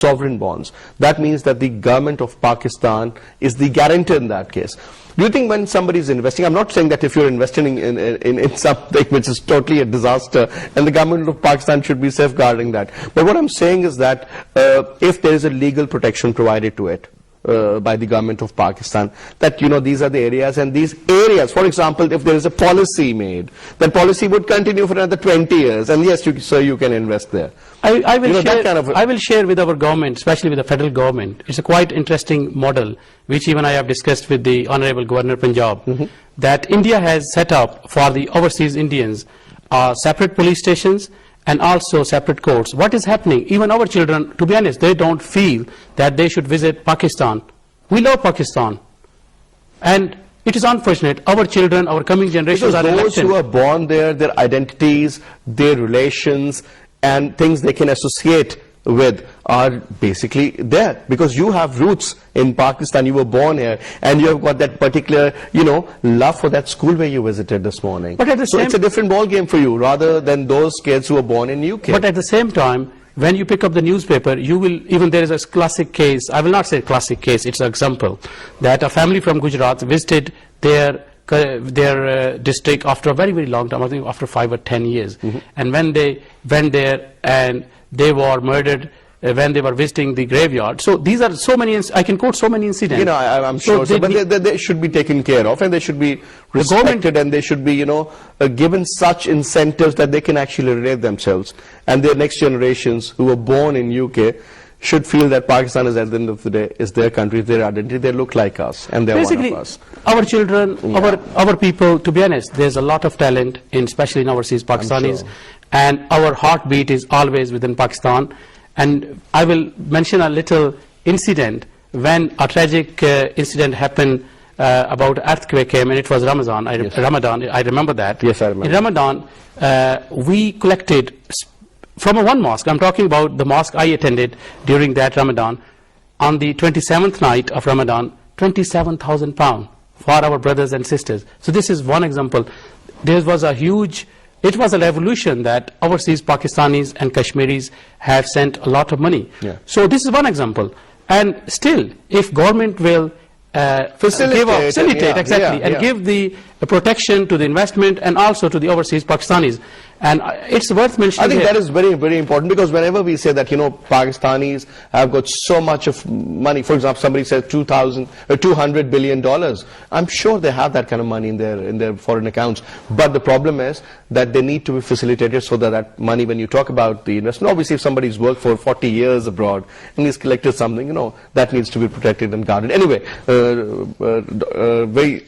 sovereign bonds. That means that the government of Pakistan is the guarantor in that case. Do you think when somebody is investing, I'm not saying that if you're investing in something which is totally a disaster, and the government of Pakistan should be safeguarding that. But what I'm saying is that if there is a legal protection provided to it, by the government of Pakistan, that these are the areas, and these areas, for example, if there is a policy made, that policy would continue for another 20 years, and yes, sir, you can invest there. I will share with our government, especially with the federal government. It's a quite interesting model, which even I have discussed with the Honorable Governor of Punjab, that India has set up for the overseas Indians separate police stations and also separate courts. What is happening? Even our children, to be honest, they don't feel that they should visit Pakistan. We love Pakistan. And it is unfortunate, our children, our coming generations are those who are born there, their identities, their relations, and things they can associate with are basically there, because you have roots in Pakistan, you were born here, and you have got that particular love for that school where you visited this morning. But at the so it's a different ball game for you rather than those kids who were born in UK. But at the same time, when you pick up the newspaper, you will, even there is a classic case, I will not say classic case, it's an example, that a family from Gujarat visited their district after a very, very long time, I think after 5 or 10 years. And when they went there and they were murdered when they were visiting the graveyard. So these are so many, I can quote so many incidents. I'm sure, so, but they should be taken care of, and they should be respected, and they should be, given such incentives that they can actually relate themselves. And their next generations who were born in UK should feel that Pakistan is, at the end of the day, is their country, their identity. They look like us, and they're basically one of us. Our children, our people, to be honest, there's a lot of talent, especially in overseas Pakistanis, and our heartbeat is always within Pakistan. And I will mention a little incident when a tragic incident happened about earthquake came, and it was Ramadan. Ramadan, I remember that. Yes, I remember. In Ramadan, we collected from one mosque. I'm talking about the mosque I attended during that Ramadan. On the 27th night of Ramadan, £27,000 for our brothers and sisters. So this is one example. There was a huge, it was a revolution that overseas Pakistanis and Kashmiris have sent a lot of money. So this is one example. And still, if government will facilitate exactly, and give the protection to the investment and also to the overseas Pakistanis. And it's worth mentioning. I think that is very, very important, because whenever we say that Pakistanis have got so much of money, for example, somebody says $200 billion, I'm sure they have that kind of money in their foreign accounts. But the problem is that they need to be facilitated so that that money, when you talk about the investment, obviously if somebody's worked for 40 years abroad and he's collected something, that needs to be protected and guarded. Anyway,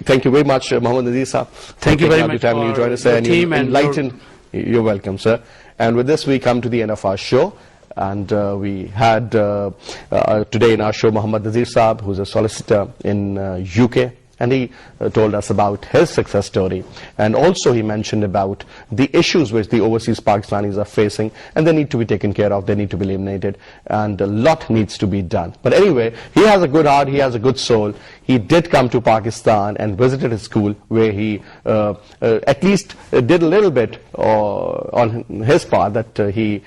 thank you very much, Mohammed Nazir Sahab. Thank you very much for you join us your and team and enlighten. You're welcome, sir. And with this, we come to the end of our show. And we had today in our show Mohammed Nazir Sahab, who's a solicitor in UK. And he told us about his success story. And also he mentioned about the issues which the overseas Pakistanis are facing. And they need to be taken care of. They need to be eliminated. And a lot needs to be done. But anyway, he has a good heart. He has a good soul. He did come to Pakistan and visited his school, where he at least did a little bit on his part, that he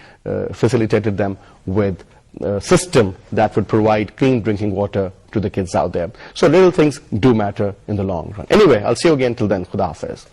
facilitated them with a system that would provide clean drinking water to the kids out there. So little things do matter in the long run. Anyway, I'll see you again. Till then, Khuda Hafiz.